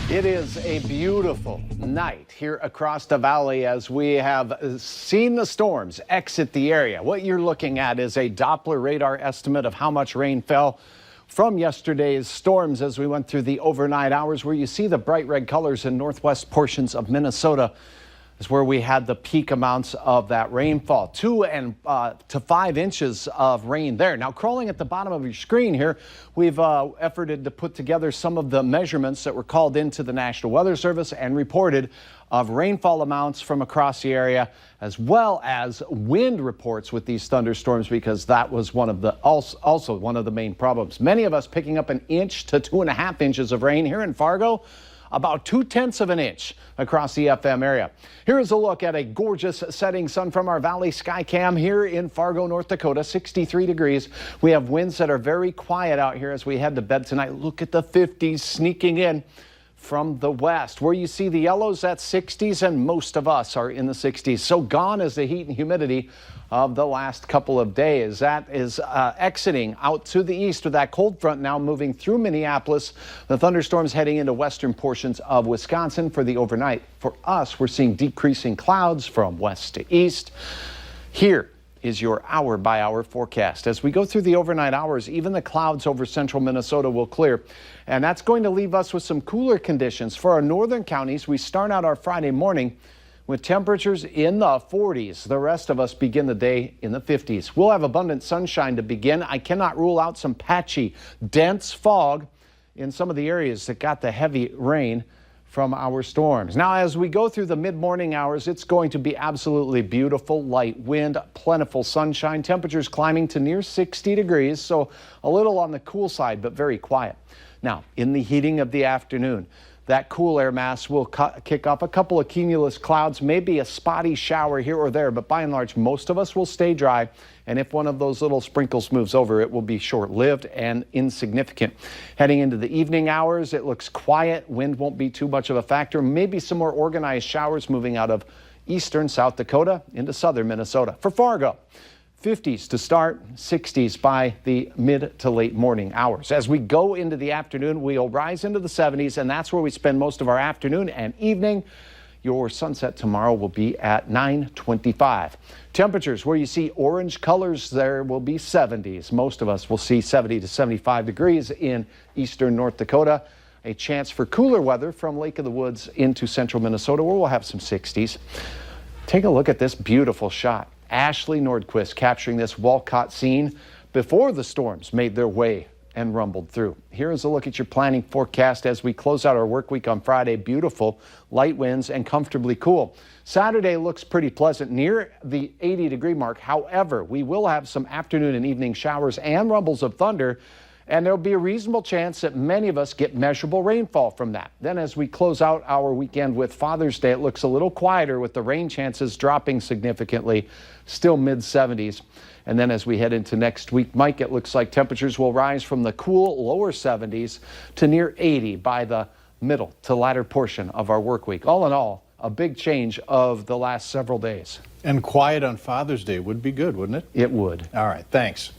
It is a beautiful night here across the valley as we have seen the storms exit the area. What you're looking at is a Doppler radar estimate of how much rain fell from yesterday's storms as we went through the overnight hours, where you see the bright red colors in northwest portions of Minnesota is where we had the peak amounts of that rainfall, 2 to 5 inches of rain there. Now, crawling at the bottom of your screen here, we've efforted to put together some of the measurements that were called into the National Weather Service and reported of rainfall amounts from across the area, as well as wind reports with these thunderstorms, because that was one of the also one of the main problems. Many of us picking up 1 inch to 2.5 inches of rain here in Fargo. About 0.2 of an inch across the FM area. Here is a look at a gorgeous setting sun from our Valley Sky Cam here in Fargo, North Dakota, 63 degrees. We have winds that are very quiet out here as we head to bed tonight. Look at the 50s sneaking in from the west. Where you see the yellows at 60s, and most of us are in the 60s. So gone is the heat and humidity of the last couple of days. That is exiting out to the east with that cold front now moving through Minneapolis. The thunderstorms heading into western portions of Wisconsin for the overnight. For us, we're seeing decreasing clouds from west to east. Here is your hour-by-hour forecast. As we go through the overnight hours, even the clouds over central Minnesota will clear, and that's going to leave us with some cooler conditions. For our northern counties, we start out our Friday morning with temperatures in the 40s. The rest of us begin the day in the 50s. We'll have abundant sunshine to begin. I cannot rule out some patchy, dense fog in some of the areas that got the heavy rain from our storms. Now, as we go through the mid-morning hours, it's going to be absolutely beautiful. Light wind, plentiful sunshine, temperatures climbing to near 60 degrees, so a little on the cool side, but very quiet. Now, in the heating of the afternoon, that cool air mass will kick off a couple of cumulus clouds, maybe a spotty shower here or there, but by and large, most of us will stay dry. And if one of those little sprinkles moves over, it will be short-lived and insignificant. Heading into the evening hours, it looks quiet. Wind won't be too much of a factor. Maybe some more organized showers moving out of eastern South Dakota into southern Minnesota. For Fargo, 50s to start, 60s by the mid to late morning hours. As we go into the afternoon, we'll rise into the 70s, and that's where we spend most of our afternoon and evening. Your sunset tomorrow will be at 9:25. Temperatures where you see orange colors, there will be 70s. Most of us will see 70 to 75 degrees in eastern North Dakota. A chance for cooler weather from Lake of the Woods into central Minnesota, where we'll have some 60s. Take a look at this beautiful shot. Ashley Nordquist capturing this Walcott scene before the storms made their way and rumbled through. Here is a look at your planning forecast as we close out our work week on Friday. Beautiful light winds and comfortably cool. Saturday looks pretty pleasant near the 80-degree mark. However, we will have some afternoon and evening showers and rumbles of thunder, and there'll be a reasonable chance that many of us get measurable rainfall from that. Then as we close out our weekend with Father's Day, it looks a little quieter with the rain chances dropping significantly, still mid-70s. And then as we head into next week, Mike, it looks like temperatures will rise from the cool lower 70s to near 80 by the middle to latter portion of our work week. All in all, a big change of the last several days. And quiet on Father's Day would be good, wouldn't it? It would. All right, thanks.